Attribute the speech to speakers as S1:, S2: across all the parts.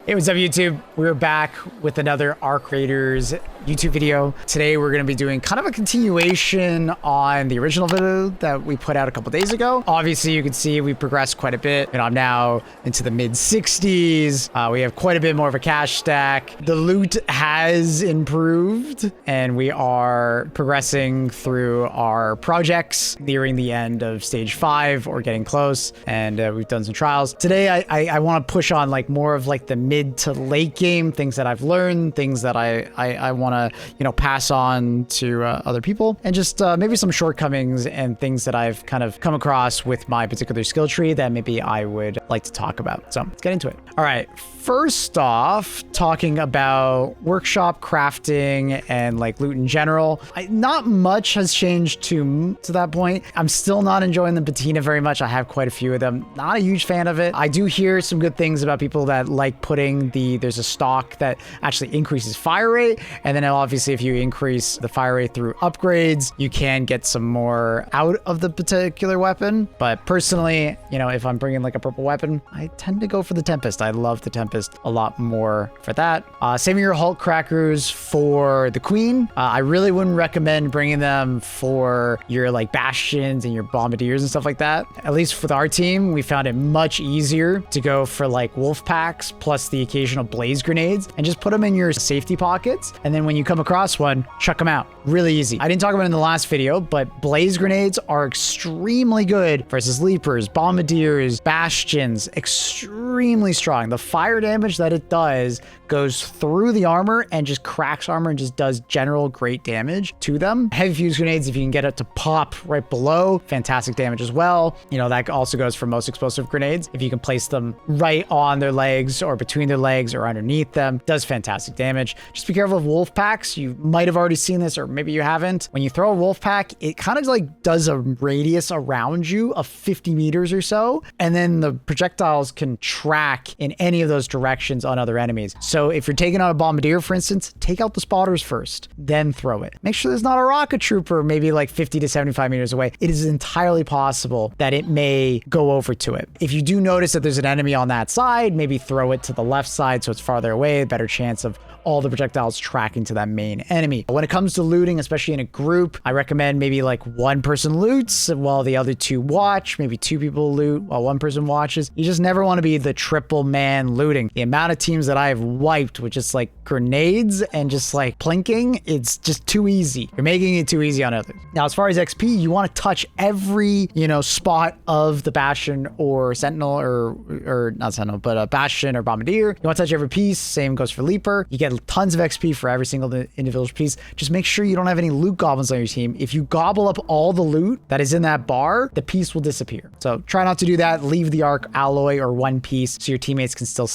S1: Hey, what's up, YouTube? We're back with another Arc Raiders YouTube video. Today, we're going to be doing kind of a continuation on the original video that we put out a couple days ago. Obviously, you can see we progressed quite a bit, and I'm now into the mid 60s. We have quite a bit more of a cash stack. The loot has improved, and we are progressing through our projects, nearing the end of stage 5 or getting close, and we've done some trials. Today, I want to push on like more of like the mid to late game things that I've learned, things that I want to pass on to other people, and just maybe some shortcomings and things that I've kind of come across with my particular skill tree that maybe I would like to talk about. So let's get into it. All right, first off, talking about workshop crafting and like loot in general, not much has changed to that point. I'm still not enjoying the patina very much. I have quite a few of them. Not a huge fan of it. I do hear some good things about people that like putting there's a stock that actually increases fire rate, and then obviously if you increase the fire rate through upgrades, you can get some more out of the particular weapon. But personally, if I'm bringing like a purple weapon, I tend to go for the Tempest. I love the Tempest a lot more for that. Saving your Hulk crackers for the Queen. I really wouldn't recommend bringing them for your like Bastions and your Bombardiers and stuff like that. At least with our team, we found it much easier to go for like wolf packs plus the occasional blaze grenades and just put them in your safety pockets. And then when you come across one, chuck them out. Really easy. I didn't talk about it in the last video, but blaze grenades are extremely good versus leapers, bombardiers, bastions. Extremely strong. The fire damage that it does goes through the armor and just cracks armor and just does general great damage to them. Heavy fuse grenades, if you can get it to pop right below, fantastic damage as well. That also goes for most explosive grenades. If you can place them right on their legs or between their legs or underneath them, does fantastic damage. Just be careful of wolf packs. You might have already seen this, or maybe you haven't. When you throw a wolf pack, it kind of like does a radius around you of 50 meters or so, and then the projectiles can track in any of those directions on other enemies. So if you're taking out a bombardier, for instance, take out the spotters first, then throw it. Make sure there's not a rocket trooper maybe like 50 to 75 meters away. It is entirely possible that it may go over to it. If you do notice that there's an enemy on that side, maybe throw it to the left side so it's farther away, better chance of all the projectiles tracking to that main enemy. When it comes to looting, especially in a group, I recommend maybe like one person loots while the other two watch, maybe two people loot while one person watches. You just never want to be the triple man looting. The amount of teams that I have wiped with just like grenades and just like plinking, it's just too easy. You're making it too easy on others. Now, as far as XP, you want to touch every, spot of the Bastion or Sentinel or not Sentinel, but a Bastion or Bombardier. You want to touch every piece. Same goes for Leaper. You get tons of XP for every single individual piece. Just make sure you don't have any loot goblins on your team. If you gobble up all the loot that is in that bar, the piece will disappear. So try not to do that. Leave the arc alloy or one piece so your teammates can still,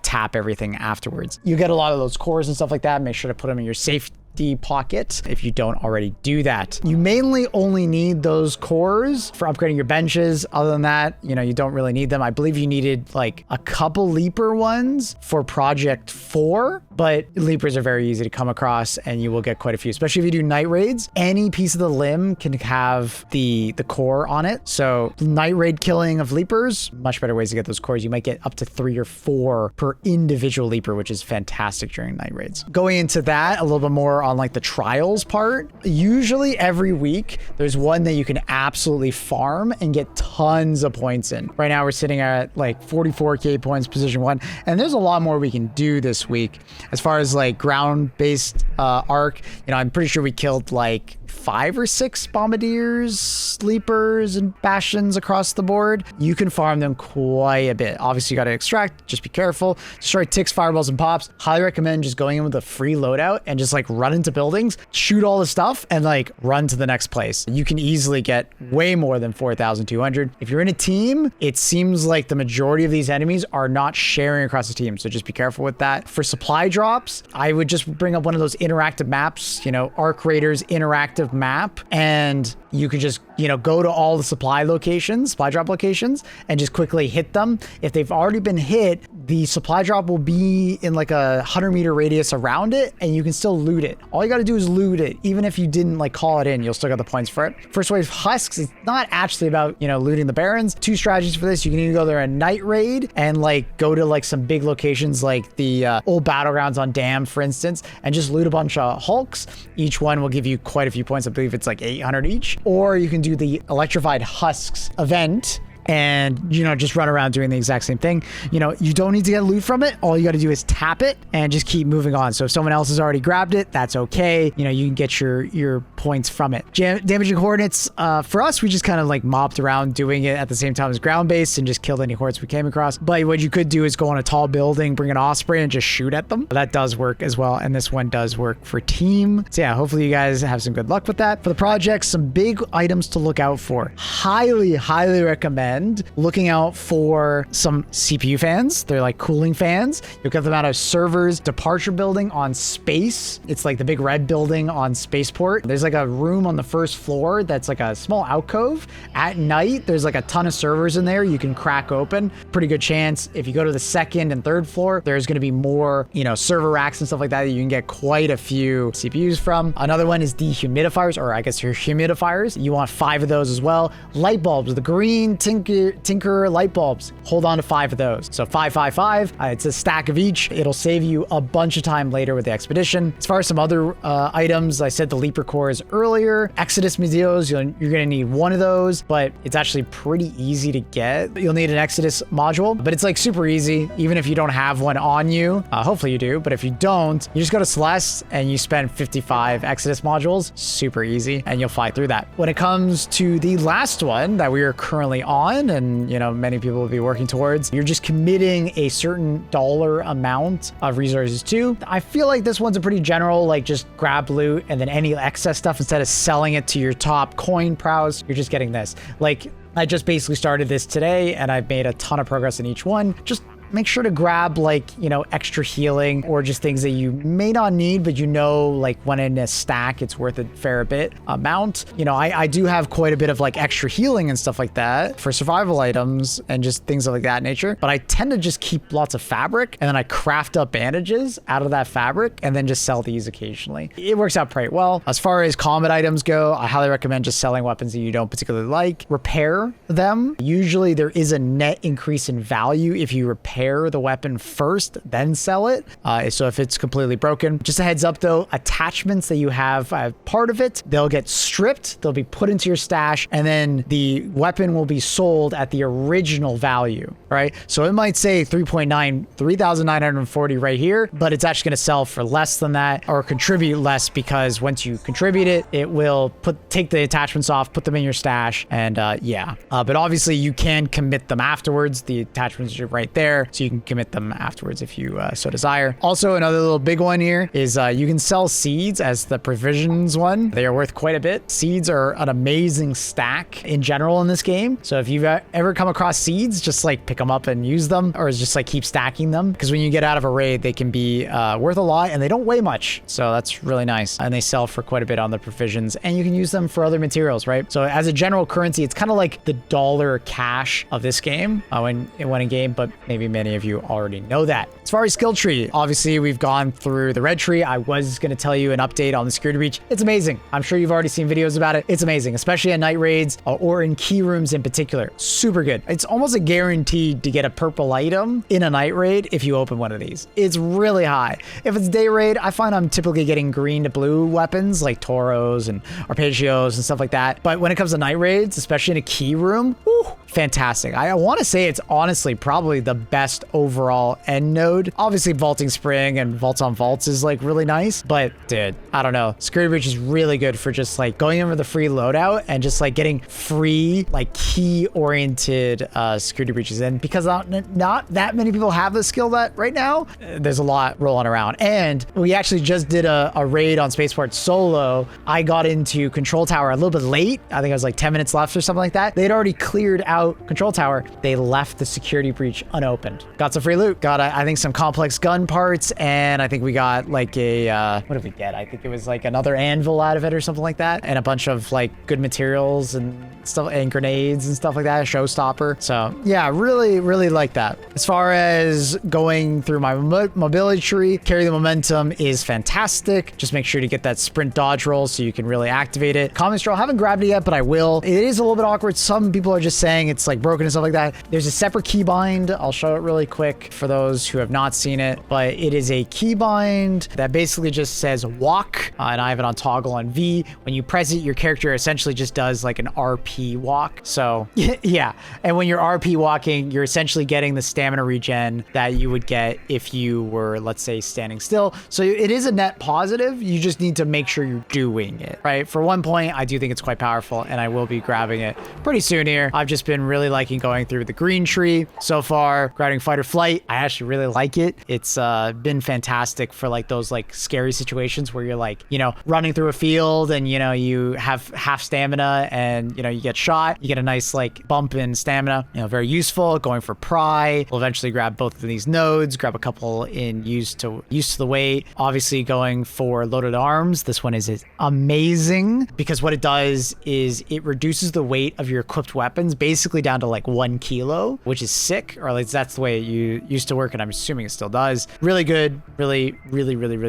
S1: tap everything afterwards. You get a lot of those cores and stuff like that. Make sure to put them in your safety pocket if you don't already do that. You mainly only need those cores for upgrading your benches. Other than that, you don't really need them. I believe you needed like a couple leaper ones for project 4, but leapers are very easy to come across and you will get quite a few, especially if you do night raids. Any piece of the limb can have the core on it. So night raid killing of leapers, much better ways to get those cores. You might get up to 3 or 4 per individual leaper, which is fantastic during night raids. Going into that a little bit more on like the trials part, usually every week there's one that you can absolutely farm and get tons of points in. Right now we're sitting at like 44k points, position 1, and there's a lot more we can do this week. As far as like ground-based arc, I'm pretty sure we killed like 5 or 6 bombardiers, sleepers, and bastions across the board. You can farm them quite a bit. Obviously, you got to extract. Just be careful. Destroy ticks, fireballs, and pops. Highly recommend just going in with a free loadout and just like run into buildings, shoot all the stuff, and like run to the next place. You can easily get way more than 4,200. If you're in a team, it seems like the majority of these enemies are not sharing across the team, so just be careful with that. For supply drops, I would just bring up one of those interactive maps, Arc Raiders interactive interactive map, and you could just, go to all the supply drop locations, and just quickly hit them. If they've already been hit, the supply drop will be in like a 100-meter radius around it, and you can still loot it. All you got to do is loot it. Even if you didn't like call it in, you'll still get the points for it. First wave husks, it's not actually about, looting the barons. 2 strategies for this. You can either go there and night raid and like go to like some big locations like the old battlegrounds on Dam, for instance, and just loot a bunch of hulks. Each one will give you quite a few points. I believe it's like 800 each. Or you can do the electrified husks event and, just run around doing the exact same thing. You don't need to get loot from it. All you got to do is tap it and just keep moving on. So if someone else has already grabbed it, that's okay. You can get your points from it. Damaging Hornets, for us, we just kind of like mopped around doing it at the same time as ground based and just killed any hordes we came across. But what you could do is go on a tall building, bring an Osprey and just shoot at them. That does work as well. And this one does work for team. So yeah, hopefully you guys have some good luck with that. For the project, some big items to look out for. Highly recommend looking out for some CPU fans. They're like cooling fans. You'll get them out of servers departure building on space. It's like the big red building on spaceport. There's like a room on the first floor that's like a small alcove. At night, there's like a ton of servers in there you can crack open. Pretty good chance. If you go to the second and third floor, there's going to be more, server racks and stuff like that you can get quite a few CPUs from. Another one is dehumidifiers, or I guess your humidifiers. You want 5 of those as well. Light bulbs, the green Tinker light bulbs. Hold on to 5 of those. So 5, 5, 5. It's a stack of each. It'll save you a bunch of time later with the expedition. As far as some other items, I said the Leaper cores earlier. Exodus Museos, you're going to need 1 of those, but it's actually pretty easy to get. You'll need an Exodus module, but it's like super easy, even if you don't have one on you. Hopefully you do, but if you don't, you just go to Celeste and you spend 55 Exodus modules. Super easy, and you'll fly through that. When it comes to the last one that we are currently on, and many people will be working towards, you're just committing a certain dollar amount of resources to. I feel like this one's a pretty general, like just grab loot and then any excess stuff, instead of selling it to your top coin prowess, you're just getting this. Like, I just basically started this today and I've made a ton of progress in each one. Just make sure to grab like, extra healing or just things that you may not need, but like when in a stack, it's worth a fair bit amount. I do have quite a bit of like extra healing and stuff like that for survival items and just things of like that nature. But I tend to just keep lots of fabric, and then I craft up bandages out of that fabric and then just sell these occasionally. It works out pretty well. As far as combat items go, I highly recommend just selling weapons that you don't particularly like. Repair them. Usually there is a net increase in value if you repair the weapon first, then sell it. So if it's completely broken, just a heads up though, attachments that you have part of it, they'll get stripped, they'll be put into your stash, and then the weapon will be sold at the original value, right? So it might say 3,940 right here, but it's actually going to sell for less than that, or contribute less, because once you contribute it, it will take the attachments off, put them in your stash, and but obviously you can commit them afterwards. The attachments are right there, so you can commit them afterwards if you so desire. Also, another little big one here is you can sell seeds as the provisions one. They are worth quite a bit. Seeds are an amazing stack in general in this game. So if you've ever come across seeds, just like pick them up and use them, or just like keep stacking them, because when you get out of a raid, they can be worth a lot and they don't weigh much. So that's really nice. And they sell for quite a bit on the provisions, and you can use them for other materials, right? So as a general currency, it's kind of like the dollar cash of this game when in game, but maybe many of you already know that. As far as skill tree, obviously we've gone through the red tree. I was going to tell you an update on the security breach. It's amazing. I'm sure you've already seen videos about it. It's amazing, especially at night raids or in key rooms in particular. Super good. It's almost a guaranteed to get a purple item in a night raid if you open one of these. It's really high. If it's day raid, I find I'm typically getting green to blue weapons like Toros and Arpeggios and stuff like that. But when it comes to night raids, especially in a key room, whew, fantastic. I want to say it's honestly probably the best overall end node. Obviously, vaulting spring and vaults on vaults is like really nice, but dude, I don't know. Security breach is really good for just like going over the free loadout and just like getting free, like key oriented security breaches. And because not that many people have this skill that right now, there's a lot rolling around. And we actually just did a raid on Spaceport solo. I got into control tower a little bit late. I think I was like 10 minutes left or something like that. They'd already cleared out out control tower, they left the security breach unopened. Got some free loot. Got, I think, some complex gun parts, and I think we got like a, what did we get? I think it was like another anvil out of it or something like that, and a bunch of like good materials and stuff, and grenades and stuff like that, a showstopper. So yeah, really like that. As far as going through my mobility tree, carry the momentum is fantastic. Just make sure to get that sprint dodge roll so you can really activate it. Common stroll, haven't grabbed it yet, but I will. It is a little bit awkward. Some people are just saying it's like broken and stuff like that. There's a separate keybind. I'll show it really quick for those who have not seen it, but it is a keybind that basically just says walk, and I have it on toggle on V. When you press it, your character essentially just does like an RP walk. So yeah, and when you're RP walking, you're essentially getting the stamina regen that you would get if you were, let's say, standing still. So it is a net positive. You just need to make sure you're doing it, right? For 1 point, I do think it's quite powerful, and I will be grabbing it pretty soon here. I've just been really liking going through the green tree so far. Grabbing fight or flight, I actually really like it. It's been fantastic for like those like scary situations where you're like, you know, running through a field and, you know, you have half stamina and, you know, you get shot. You get a nice like bump in stamina, you know, very useful. Going for pry. We'll eventually grab both of these nodes, grab a couple in used to the weight. Obviously going for loaded arms. This one is amazing because what it does is it reduces the weight of your equipped weapons basically down to like 1 kilo, which is sick, or at least that's the way it used to work, and I'm assuming it still does. Really good, really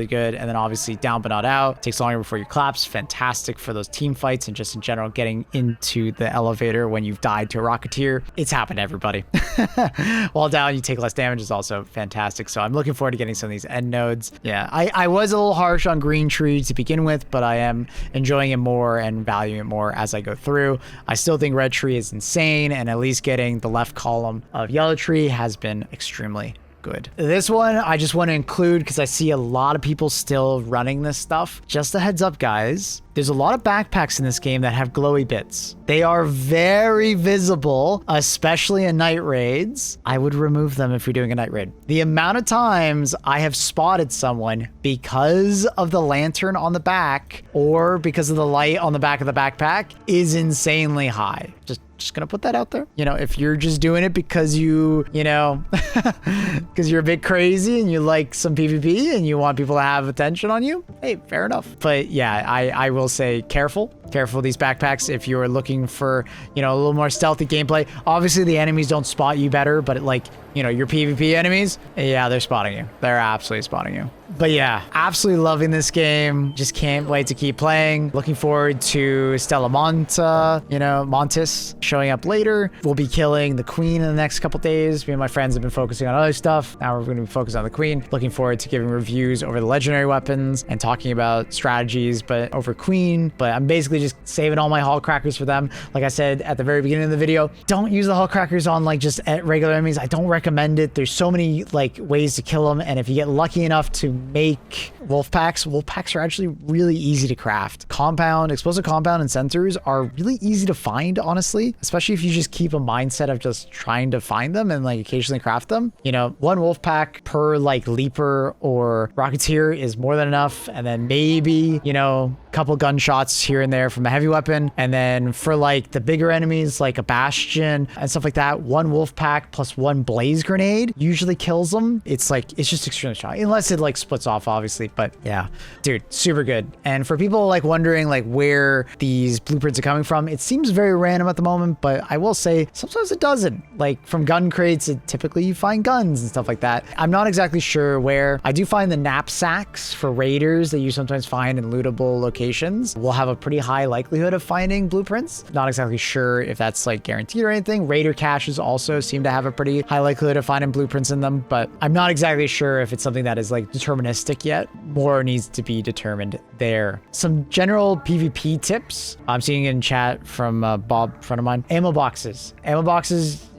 S1: good. And then obviously down but not out. Takes longer before you collapse. Fantastic for those team fights and just in general getting into the elevator when you've died to a rocketeer. It's happened to everybody. While down, you take less damage is also fantastic. So I'm looking forward to getting some of these end nodes. Yeah, I was a little harsh on green tree to begin with, but I am enjoying it more and valuing it more as I go through. I still think red tree is insane, and at least getting the left column of yellow tree has been extremely good. This one I just want to include because I see a lot of people still running this stuff. Just a heads up, guys. There's a lot of backpacks in this game that have glowy bits. They are very visible, especially in night raids. I would remove them if you're doing a night raid. The amount of times I have spotted someone because of the lantern on the back or because of the light on the back of the backpack is insanely high. Just gonna put that out there. You know, if you're just doing it because you know, because you're a bit crazy and you like some PvP and you want people to have attention on you, hey, fair enough. But yeah, I will say careful with these backpacks if you're looking for, you know, a little more stealthy gameplay. Obviously the enemies don't spot you better, but like, you know, your PvP enemies, yeah, they're spotting you. They're absolutely spotting you. But yeah, absolutely loving this game. Just can't wait to keep playing. Looking forward to Stella Monta, you know, Montis showing up later. We'll be killing the queen in the next couple days. Me and my friends have been focusing on other stuff. Now we're going to be focused on the queen. Looking forward to giving reviews over the legendary weapons and talking about strategies, but over queen. But I'm basically just saving all my hull crackers for them. Like I said at the very beginning of the video, don't use the hull crackers on like just regular enemies. I don't recommend it. There's so many like ways to kill them, and if you get lucky enough to make wolf packs are actually really easy to craft. Explosive compound and sensors are really easy to find, honestly, especially if you just keep a mindset of just trying to find them and like occasionally craft them. You know, 1 wolf pack per like leaper or rocketeer is more than enough, and then maybe, you know, a couple gunshots here and there from a heavy weapon. And then for like the bigger enemies like a bastion and stuff like that, 1 wolf pack plus 1 blaze grenade usually kills them. It's just extremely strong, unless it like splits off, obviously. But yeah, dude, super good. And for people like wondering like where these blueprints are coming from, it seems very random at the moment, but I will say sometimes it doesn't. Like from gun crates, typically you find guns and stuff like that. I'm not exactly sure where. I do find the knapsacks for raiders that you sometimes find in lootable locations will have a pretty high likelihood of finding blueprints. Not exactly sure if that's like guaranteed or anything. Raider caches also seem to have a pretty high likelihood of finding blueprints in them, but I'm not exactly sure if it's something that is like deterministic yet. More needs to be determined there. Some general PvP tips I'm seeing in chat from Bob, friend of mine. Ammo boxes.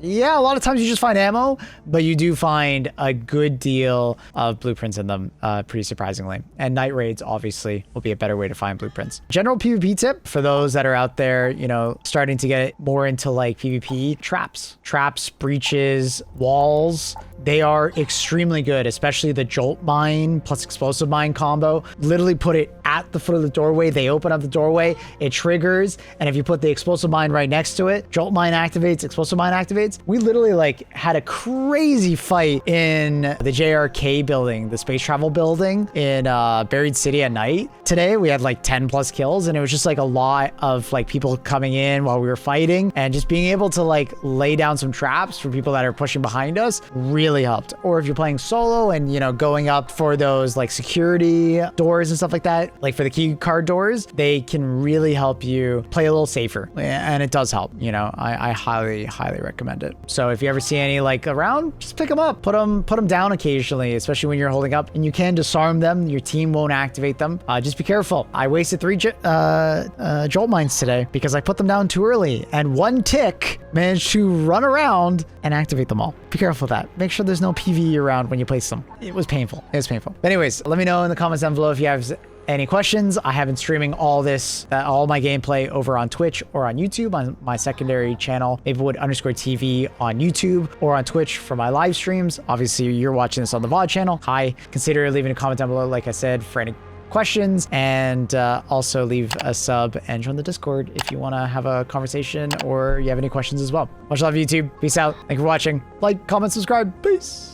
S1: Yeah, a lot of times you just find ammo, but you do find a good deal of blueprints in them, pretty surprisingly. And night raids, obviously, will be a better way to find blueprints. General PvP tip for those that are out there, you know, starting to get more into like PvP: traps. Traps, breaches, walls. They are extremely good, especially the jolt mine plus explosive mine combo. Literally put it at the foot of the doorway. They open up the doorway, it triggers, and if you put the explosive mine right next to it, jolt mine activates, explosive mine activates. We literally like had a crazy fight in the JRK building, the space travel building in Buried City at night. Today we had like 10 plus kills, and it was just like a lot of like people coming in while we were fighting, and just being able to like lay down some traps for people that are pushing behind us really helped. Or if you're playing solo and, you know, going up for those like security doors and stuff like that, like for the key card doors, they can really help you play a little safer, and it does help. You know, I highly recommend it. So if you ever see any like around, just pick them up, put them down occasionally, especially when you're holding up, and you can disarm them. Your team won't activate them. Just be careful. I wasted 3 jolt mines today because I put them down too early, and one tick managed to run around and activate them all. Be careful with that. Make sure there's no PvE around when you place them. It was painful. It was painful. But anyways, let me know in the comments down below if you have any questions. I have been streaming all my gameplay over on Twitch or on YouTube on my secondary channel, Maplewood_TV on YouTube, or on Twitch for my live streams. Obviously, you're watching this on the VOD channel. Hi, consider leaving a comment down below, like I said, for any questions, and also leave a sub and join the Discord if you want to have a conversation or you have any questions as well. Much love, YouTube. Peace out. Thank you for watching. Like, comment, subscribe. Peace.